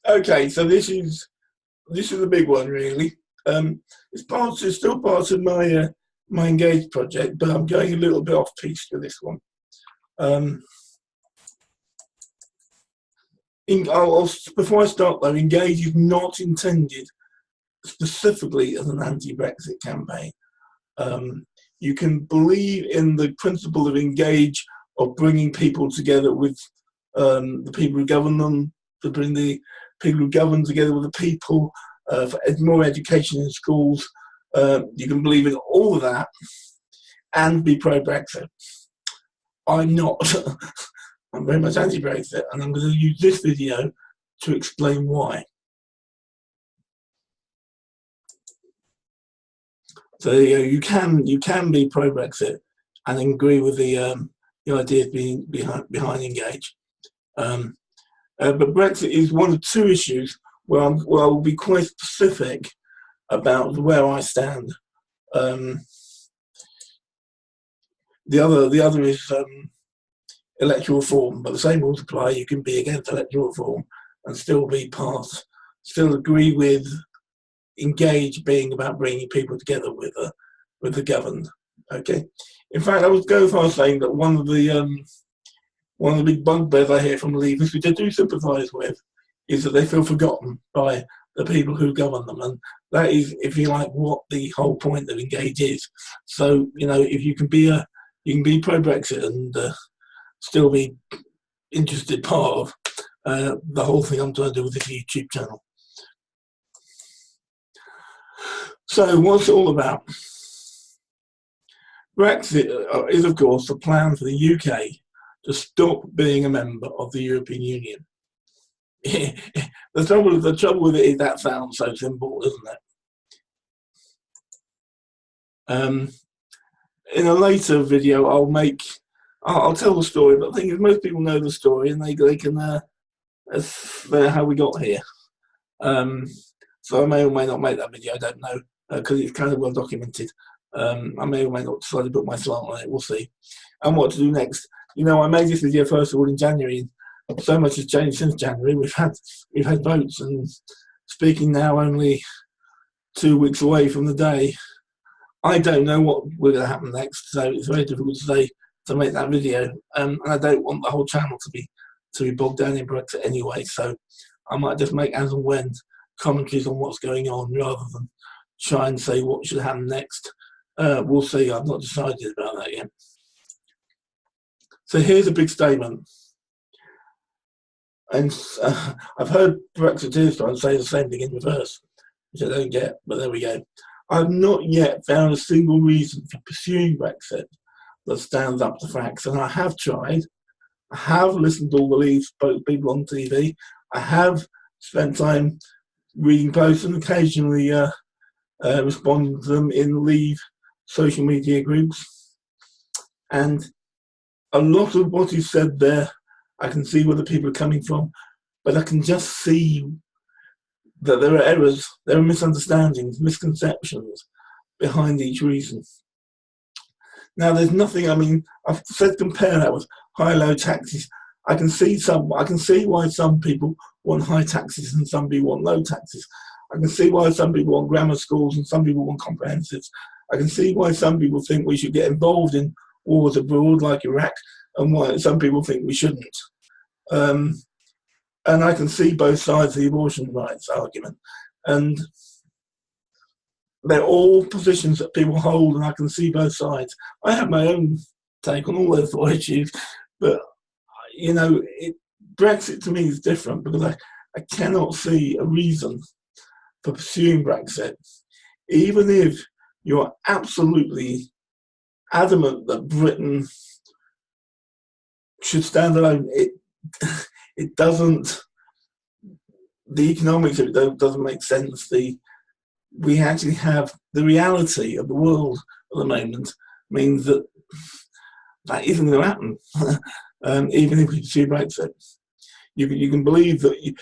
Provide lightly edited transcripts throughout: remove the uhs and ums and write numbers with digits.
Okay, so this is a big one, really. It's still part of my my Engage project, but I'm going a little bit off piece with this one. Um, Before I start though, Engage is not intended specifically as an anti-Brexit campaign. You can believe in the principle of Engage, of bringing people together with the people who govern them, to bring the people who govern together with the people, for more education in schools. You can believe in all of that and be pro-Brexit. I'm not. I'm very much anti-Brexit, and I'm going to use this video to explain why. So you can be pro-Brexit and agree with the ideas being behind Engage. But Brexit is one of two issues where I will be quite specific about where I stand. The other is electoral reform, but the same rules apply. You can be against electoral reform and still agree with Engage being about bringing people together with the governed. Okay. In fact, I would go far saying that one of the big bugbears I hear from Leavers, which I do sympathise with, is that they feel forgotten by the people who govern them, and that is, if you like, what the whole point of Engage is. So if you can be pro-Brexit and still be interested part of the whole thing I'm trying to do with this YouTube channel. So what's it all about? Brexit is, of course, the plan for the UK to stop being a member of the European Union. The trouble with it is that sounds so simple, doesn't it? In a later video, I'll tell the story, but the thing is, most people know the story and they can how we got here. So I may or may not make that video. I don't know, because it's kind of well documented. I may or may not decide to put my slant on it. We'll see. And what to do next? I made this video first of all in January. So much has changed since January. We've had votes, and speaking now only 2 weeks away from the day, I don't know what we're going to happen next. So it's very difficult to say to make that video, and I don't want the whole channel to be bogged down in Brexit anyway. So I might just make as and when commentaries on what's going on rather than try and say what should happen next. We'll see. I've not decided about that yet. So here's a big statement. And I've heard Brexiteers try and say the same thing in reverse, which I don't get, but there we go. I've not yet found a single reason for pursuing Brexit that stands up to facts, and I have tried. I have listened to all the Leave people on TV. I have spent time reading posts and occasionally responding to them in Leave social media groups. And a lot of what is said there, I can see where the people are coming from, but I can just see that there are errors, there are misunderstandings, misconceptions behind each reason. Now, there's nothing. I've said compare that with high-low taxes. I can see why some people want high taxes and some people want low taxes. I can see why some people want grammar schools and some people want comprehensives. I can see why some people think we should get involved in wars abroad like Iraq, and why some people think we shouldn't. And I can see both sides of the abortion rights argument. And they're all positions that people hold, and I can see both sides. I have my own take on all those four issues, but Brexit to me is different because I cannot see a reason for pursuing Brexit, even if you're absolutely adamant that Britain should stand alone. It doesn't. The economics of it doesn't make sense. We actually have the reality of the world at the moment means that isn't going to happen. Even if we pursue Brexit, you can believe that you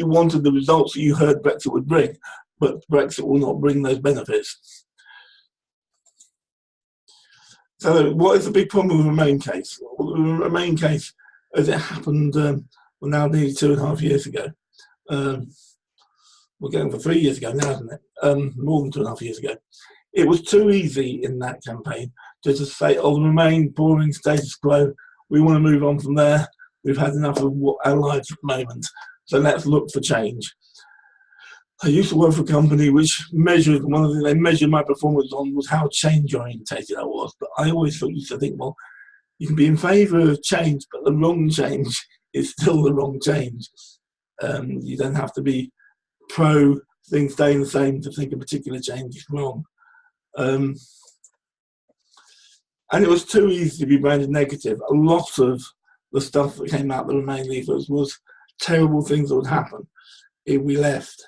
wanted the results that you heard Brexit would bring, but Brexit will not bring those benefits. So, what is the big problem with the Remain case? Well, the Remain case, as it happened, now nearly 2.5 years ago, Um, we're going for 3 years ago now, isn't it? More than 2.5 years ago. It was too easy in that campaign just to say, "Oh, remain boring status quo. We want to move on from there. We've had enough of our lives at the moment, so let's look for change." I used to work for a company which measured, one of the things they measured my performance on was how change orientated I was. But I always used to think, well, you can be in favour of change, but the wrong change is still the wrong change. You don't have to be pro things staying the same to think a particular change is wrong. And it was too easy to be branded negative. A lot of the stuff that came out of the Remain leaflets was terrible things that would happen if we left.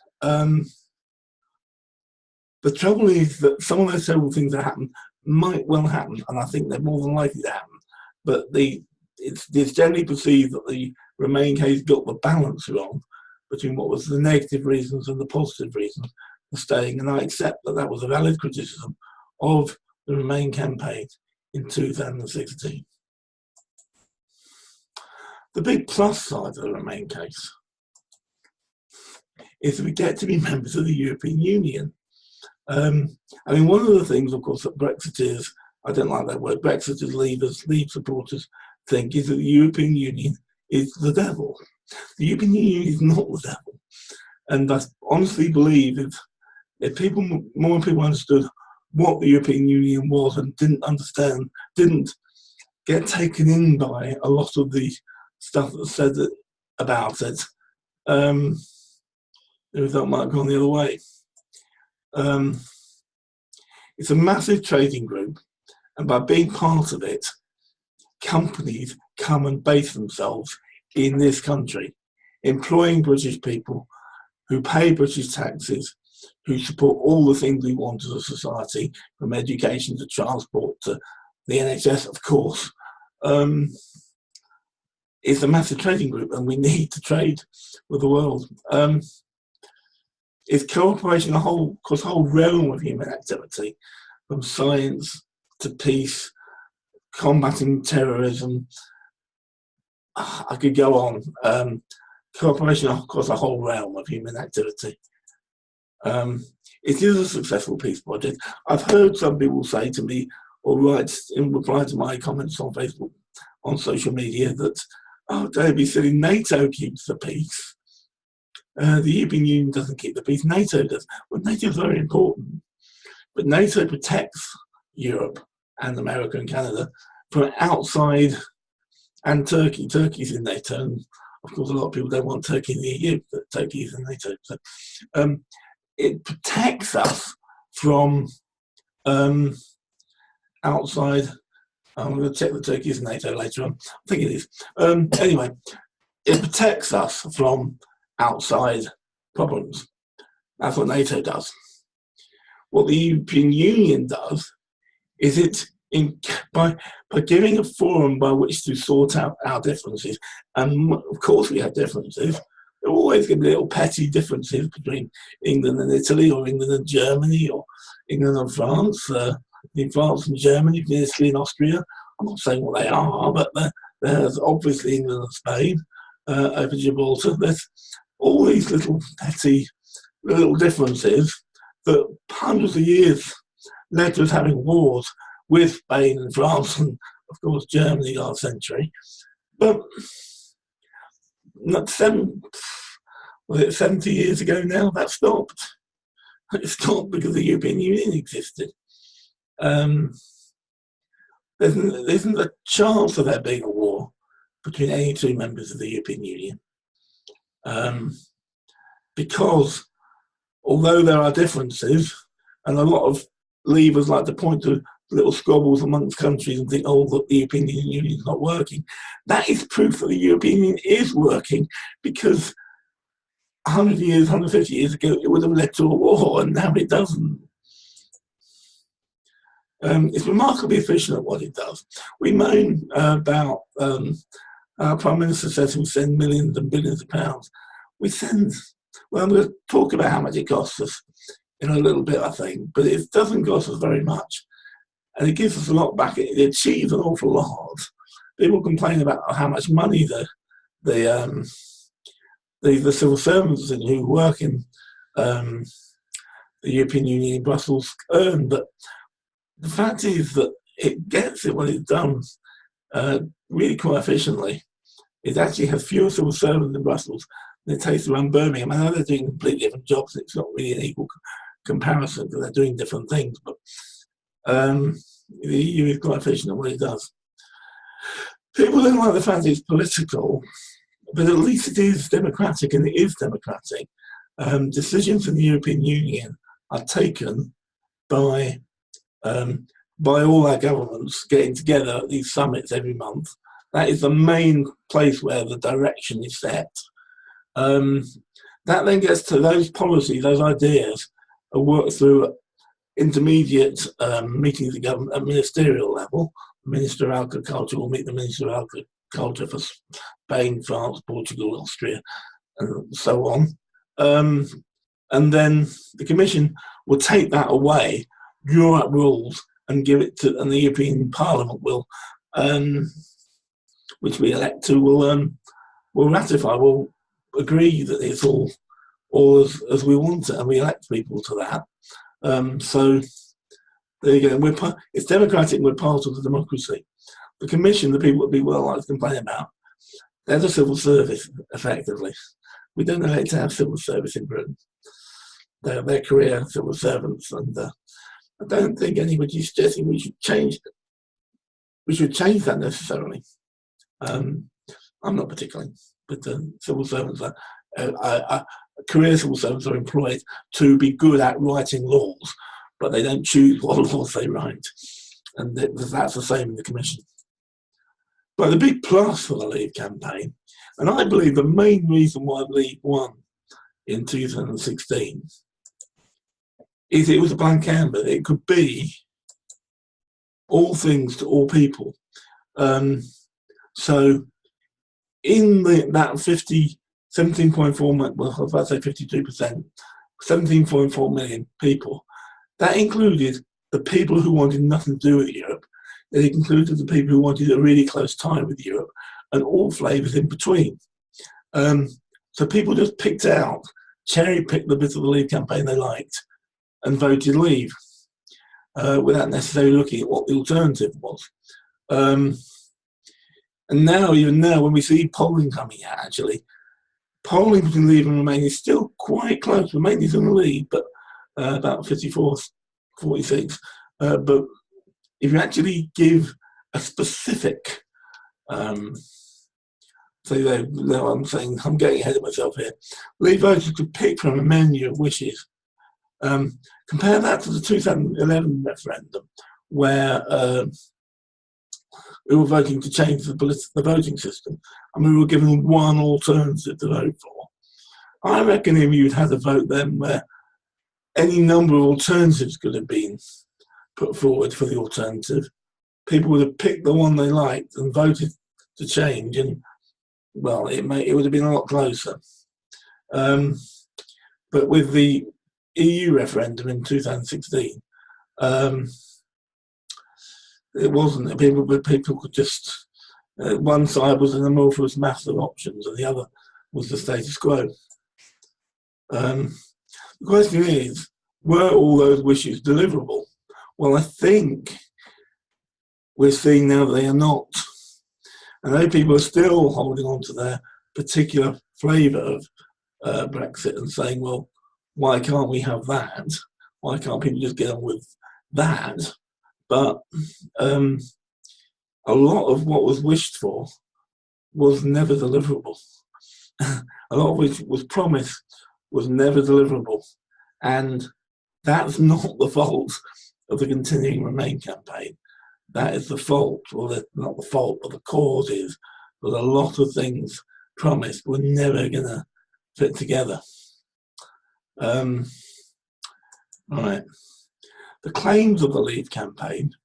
The trouble is that some of those terrible things that happen might well happen, and I think they're more than likely to happen. But it's generally perceived that the Remain case got the balance wrong between what was the negative reasons and the positive reasons for staying, and I accept that that was a valid criticism of the Remain campaign in 2016. The big plus side of the Remain case is that we get to be members of the European Union. I mean, one of the things, of course, that Brexiteers, I don't like that word, Brexiteers, Leave supporters think is that the European Union is the devil. The European Union is not the devil. And I honestly believe if more people understood what the European Union was and didn't get taken in by a lot of the stuff that's said about it, the result might have gone the other way. It's a massive trading group, and by being part of it, companies come and base themselves in this country, employing British people who pay British taxes, who support all the things we want as a society, from education to transport to the NHS, of course. It's a massive trading group, and we need to trade with the world. It's cooperation across a whole realm of human activity, from science to peace, combating terrorism. I could go on. Cooperation across a whole realm of human activity. It is a successful peace project. I've heard some people say to me, or write in reply to my comments on Facebook, on social media, that, "Oh, don't be silly, NATO keeps the peace. The European Union doesn't keep the peace, NATO does." Well, NATO is very important, but NATO protects Europe and America and Canada from outside, and Turkey. Turkey's in NATO, and of course a lot of people don't want Turkey in the EU, but Turkey is in NATO. So it protects us from outside. I'm going to check that Turkey is in NATO later on. I think it is. Anyway, it protects us from outside problems. That's what NATO does. What the European Union does is by giving a forum by which to sort out our differences, and of course we have differences. There are always going to be little petty differences between England and Italy, or England and Germany, or England and France, in France and Germany, Italy and Austria. I'm not saying what they are, but there's obviously England and Spain over Gibraltar. There's all these little petty little differences that hundreds of years led to us having wars with Spain and France and, of course, Germany last century. But 70 years ago now, that stopped. It stopped because the European Union existed. There isn't a chance of there being a war between any two members of the European Union. Because although there are differences, and a lot of leavers like to point to little squabbles amongst countries and think, "Oh, look, the European Union is not working," that is proof that the European Union is working, because 100 years, 150 years ago, it would have led to a war, and now it doesn't. It's remarkably efficient at what it does. We moan about our Prime Minister says we send millions and billions of pounds. Well, I'm going to talk about how much it costs us in a little bit, I think, but it doesn't cost us very much. And it gives us a lot back. It achieves an awful lot. People complain about how much money the the civil servants who work in the European Union in Brussels earn. But the fact is that it gets it when it's done really quite efficiently. It actually has fewer civil servants in Brussels than it takes to run Birmingham. I know they're doing completely different jobs. It's not really an equal comparison because they're doing different things. But the EU is quite efficient at what it does. People don't like the fact it's political, but at least it is democratic, and it is democratic. Decisions in the European Union are taken by all our governments getting together at these summits every month. That is the main place where the direction is set. That then gets to those policies, those ideas are worked through intermediate meetings of government at ministerial level. The Minister of Agriculture will meet the Minister of Agriculture for Spain, France, Portugal, Austria, and so on. And then the Commission will take that away, draw up rules, and give it to, and the European Parliament will, which we elect to, will ratify, will agree that it's all as we want it, and we elect people to that. So there you go. It's democratic, and we're part of the democracy. The Commission, the people that people don't like to complain about, they're the civil service, effectively. We don't elect to have civil service in Britain. They're career civil servants, and I don't think anybody's suggesting we should change that necessarily. I'm not particularly, but civil servants career civil servants are employed to be good at writing laws, but they don't choose what laws they write, and that's the same in the Commission. But the big plus for the Leave campaign, and I believe the main reason why Leave won in 2016, is it was a blank canvas. It could be all things to all people. So in that 17.4 million, well, if I say 52%, 17.4 million people, that included the people who wanted nothing to do with Europe. It included the people who wanted a really close tie with Europe, and all flavours in between. So people just picked out, cherry-picked the bits of the Leave campaign they liked and voted Leave without necessarily looking at what the alternative was. And now, even now, when we see polling coming out, actually, polling between Leave and Remain is still quite close. Remain is in the lead, but about 54, 46. But if you actually give a specific, I'm saying, I'm getting ahead of myself here. Leave voters could pick from a menu of wishes. Compare that to the 2011 referendum, where we were voting to change the voting system, and we were given one alternative to vote for. I reckon if you'd had a vote then where any number of alternatives could have been put forward for the alternative, people would have picked the one they liked and voted to change, and well, it would have been a lot closer. But with the EU referendum in 2016, it wasn't. People could just, one side was an amorphous mass of options, and the other was the status quo. The question is, were all those wishes deliverable? Well, I think we're seeing now that they are not. And those people are still holding on to their particular flavour of Brexit and saying, well, why can't we have that? Why can't people just get on with that? But a lot of what was wished for was never deliverable. A lot of which was promised was never deliverable. And that's not the fault of the Continuing Remain campaign. That is the fault, or not the fault, but the cause is that a lot of things promised were never going to fit together. Right. The claims of the Leave campaign.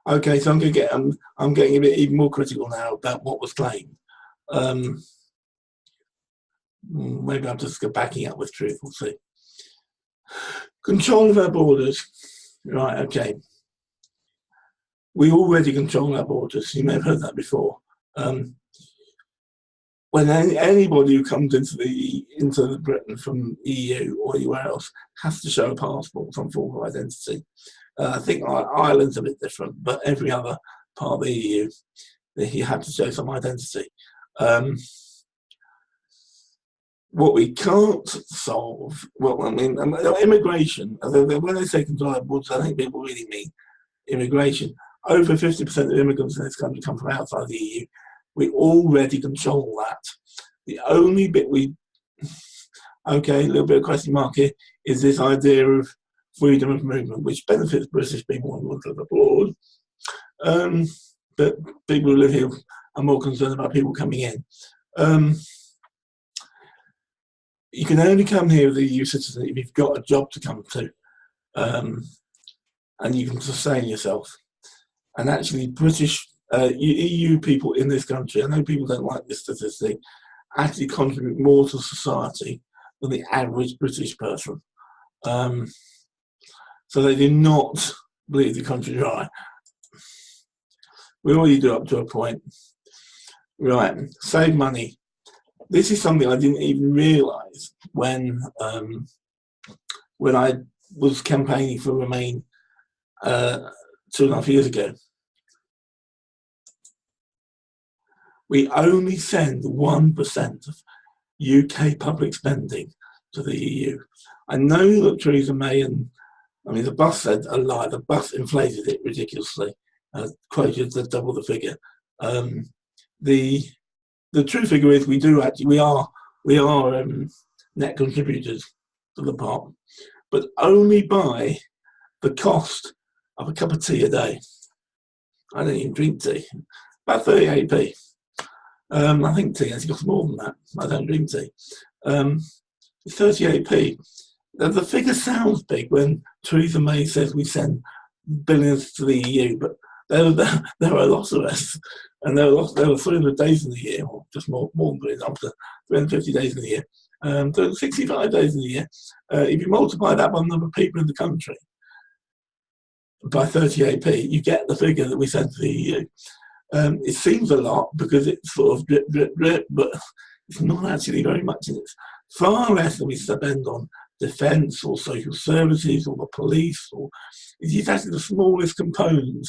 Okay, so I'm getting a bit even more critical now about what was claimed. Maybe I'm just backing up with truth. We'll see. Control of our borders. Right. Okay. We already control our borders. You may have heard that before. when anybody who comes into Britain from EU or anywhere else has to show a passport, some form of identity. I think Ireland's a bit different, but every other part of the EU, you have to show some identity. What we can't solve, well, I mean, immigration. When they say control our borders, I think people really mean immigration. Over 50% of immigrants in this country come from outside the EU. We already control that. The only bit okay, a little bit of question mark here, is this idea of freedom of movement, which benefits British people who want to live abroad. But people who live here are more concerned about people coming in. You can only come here as a EU citizen if you've got a job to come to, and you can sustain yourself. And actually, British EU people in this country, I know people don't like this statistic, actually contribute more to society than the average British person. So they do not bleed the country dry. We already do up to a point. Right, save money. This is something I didn't even realise when I was campaigning for Remain 2.5 years ago. We only send 1% of UK public spending to the EU. I know that Theresa May the bus said a lie. The bus inflated it ridiculously, quoted the double the figure. The true figure is we are net contributors to the pot, but only by the cost of a cup of tea a day. I don't even drink tea. About 38p. I think tea actually costs more than that. I don't drink tea. 38p. The figure sounds big when Theresa May says we send billions to the EU, but there are a lot of us, and there were 300 days in the year, or just more than 300, up to 350 days in the year, 65 days in the year. If you multiply that by the number of people in the country by 38p, you get the figure that we send to the EU. It seems a lot because it's sort of drip, drip, drip, but it's not actually very much in it. Far less than we spend on defence or social services or the police, or it's actually the smallest component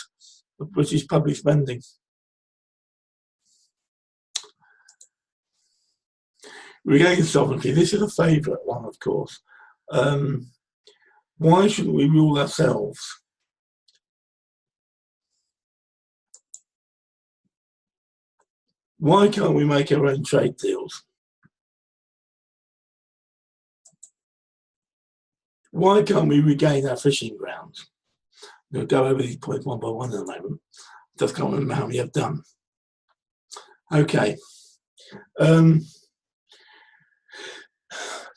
of British public spending. Regarding sovereignty, this is a favourite one, of course. Why shouldn't we rule ourselves? Why can't we make our own trade deals? Why can't we regain our fishing grounds? We'll go over these points one by one in a moment. Just can't remember how many I've done. Okay.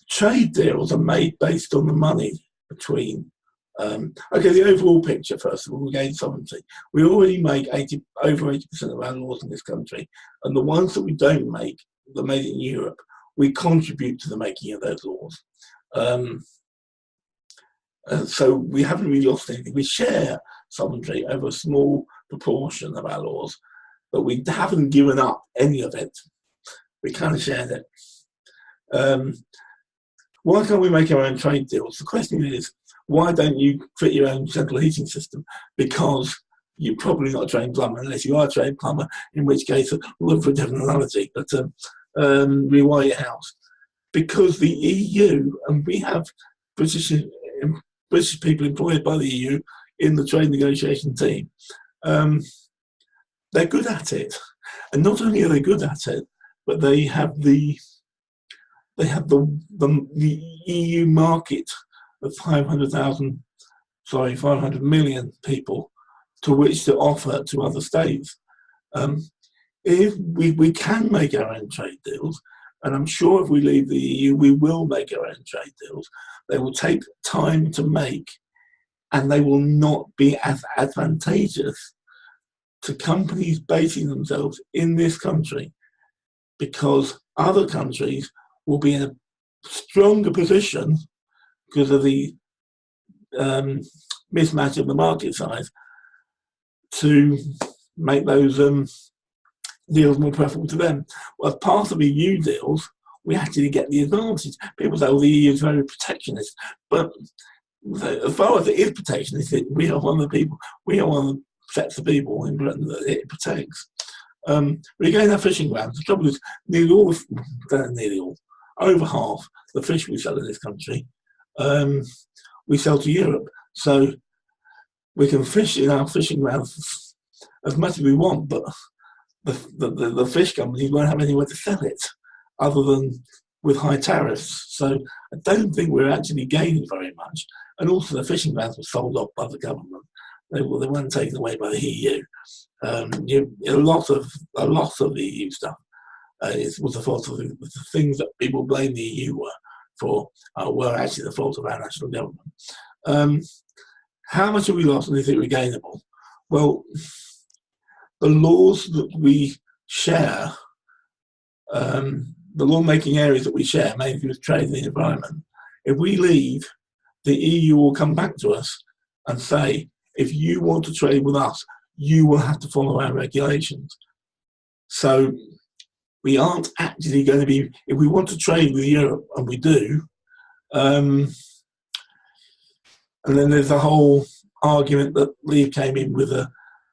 Trade deals are made based on the money between. Okay, the overall picture first of all, regain sovereignty. We already make over 80% of our laws in this country, and the ones that we don't make, they're made in Europe, we contribute to the making of those laws. So we haven't really lost anything. We share sovereignty over a small proportion of our laws, but we haven't given up any of it. We kind of shared it. Why can't we make our own trade deals? The question is, why don't you fit your own central heating system? Because you're probably not a trained plumber, unless you are a trained plumber, in which case, look for a different analogy, but rewire your house. Because the EU, and we have British people employed by the EU in the trade negotiation team, they're good at it. And not only are they good at it, but they have the EU market of 500 million people to which to offer to other states. If we can make our own trade deals, and I'm sure if we leave the EU, we will make our own trade deals. They will take time to make, and they will not be as advantageous to companies basing themselves in this country, because other countries will be in a stronger position because of the mismatch of the market size to make those deals more preferable to them. Well, as part of EU deals, we actually get the advantage. People say, "Oh, the EU is very protectionist," but as far as it is protectionist, we are one of the people. We are one of the sets of people in Britain that it protects. Regarding our fishing grounds, the trouble is nearly all, over half the fish we sell in this country, we sell to Europe. So we can fish in our fishing grounds as much as we want, but the fish companies won't have anywhere to sell it other than with high tariffs. So I don't think we're actually gaining very much. And also the fishing grounds were sold off by the government. They weren't taken away by the EU. A lot of the EU stuff was the fault of the things that people blame the EU for were actually the fault of our national government. How much have we lost and is it regainable? Well, the laws that we share, the lawmaking areas that we share, mainly with trade and the environment, if we leave, the EU will come back to us and say, if you want to trade with us, you will have to follow our regulations. So we aren't actually going to be, if we want to trade with Europe, and we do, and then there's a whole argument that Leave came in with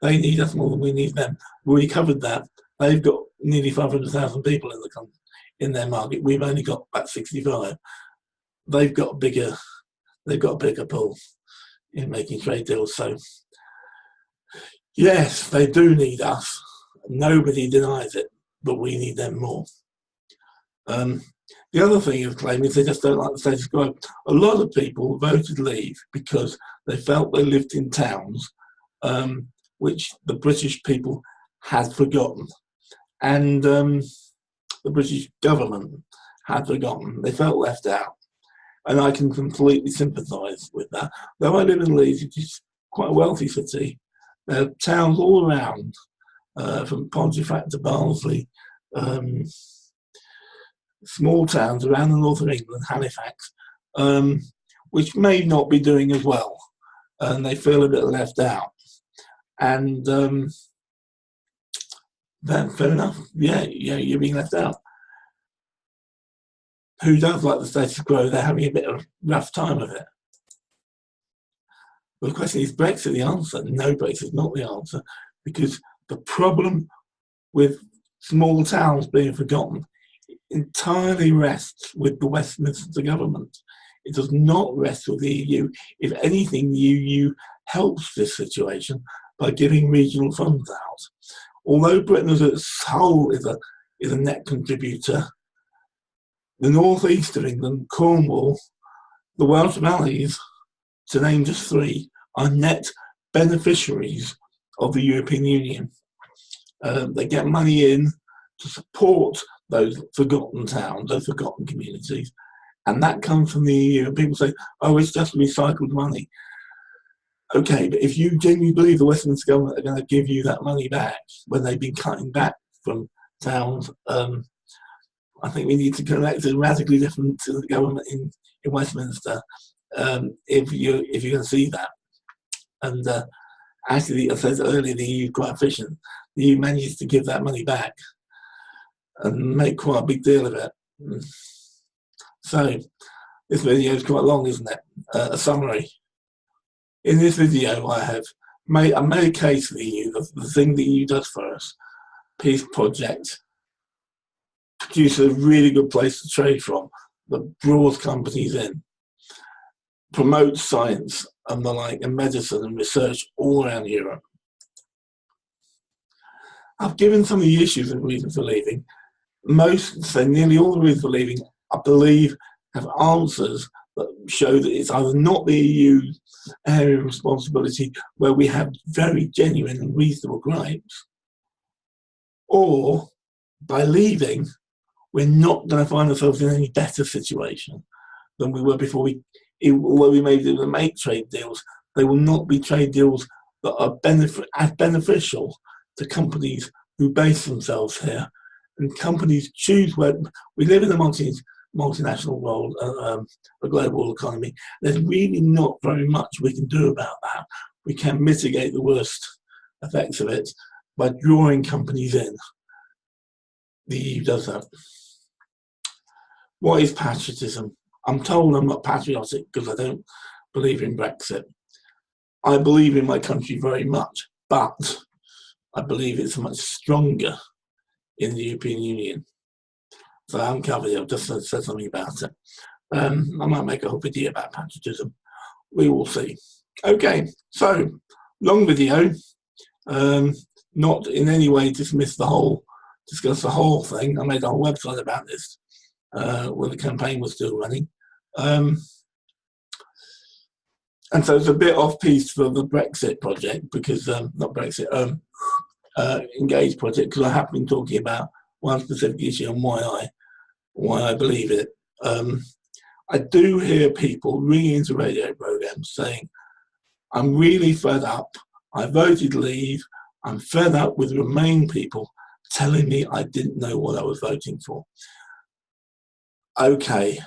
they need us more than we need them. We covered that. They've got nearly 500,000 people in their market. We've only got about 65. They've got a bigger pull in making trade deals. So yes, they do need us. Nobody denies it, but we need them more. The other thing of claim is they just don't like the status quo. A lot of people voted Leave because they felt they lived in towns which the British people had forgotten, and the British government had forgotten. They felt left out, and I can completely sympathise with that. Though I live in Leeds, which is quite a wealthy city, there are towns all around, from Pontefract to Barnsley, small towns around the north of England, Halifax, which may not be doing as well, and they feel a bit left out. And fair enough. Yeah, you're being left out. Who does like the status quo? They're having a bit of a rough time of it. Well, the question is Brexit the answer? No, Brexit is not the answer, because the problem with small towns being forgotten entirely rests with the Westminster government. It does not rest with the EU. If anything, the EU helps this situation by giving regional funds out. Although Britain as a whole is a net contributor, the northeast of England, Cornwall, the Welsh Valleys, to name just three, are net beneficiaries of the European Union. They get money in to support those forgotten towns, those forgotten communities, and that comes from the EU. And people say, oh, it's just recycled money. Okay, but if you genuinely believe the Westminster government are going to give you that money back when they've been cutting back from towns, I think we need to connect it radically different to the government in Westminster if you're going to see that. And actually, as I said earlier, the EU is quite efficient. The EU manages to give that money back and make quite a big deal of it. So this video is quite long, isn't it? A summary. In this video, I made a case for the EU, the thing the EU does for us. Peace project, produce a really good place to trade from, that draws companies in, promotes science and the like, and medicine and research all around Europe. I've given some of the issues and reasons for leaving. Nearly all the reasons for leaving, I believe, have answers that show that it's either not the EU area of responsibility where we have very genuine and reasonable gripes, or by leaving, we're not going to find ourselves in any better situation than we were before. Although we may be able to make trade deals, they will not be trade deals that are beneficial to companies who base themselves here. And companies choose where we live in a multinational world, a global economy. There's really not very much we can do about that. We can mitigate the worst effects of it by drawing companies in. the EU does have. What is patriotism? I'm told I'm not patriotic because I don't believe in Brexit. I believe in my country very much, but I believe it's much stronger in the European Union. So I haven't covered it, I've just said something about it. I might make a whole video about patriotism. We will see. Okay, so long video. Not in any way discuss the whole thing. I made a whole website about this when the campaign was still running. And so it's a bit off piece for the Brexit project because, not Brexit, Engage project, because I have been talking about one specific issue and why I believe it. I do hear people ringing into radio programs saying, I'm really fed up, I voted leave, I'm fed up with Remain people telling me I didn't know what I was voting for. Okay,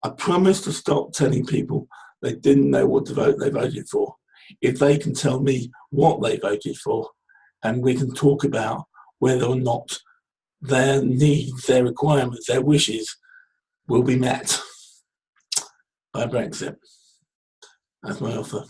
I promise to stop telling people they didn't know what to vote they voted for if they can tell me what they voted for, and we can talk about whether or not their needs, their requirements, their wishes will be met by Brexit. That's my offer.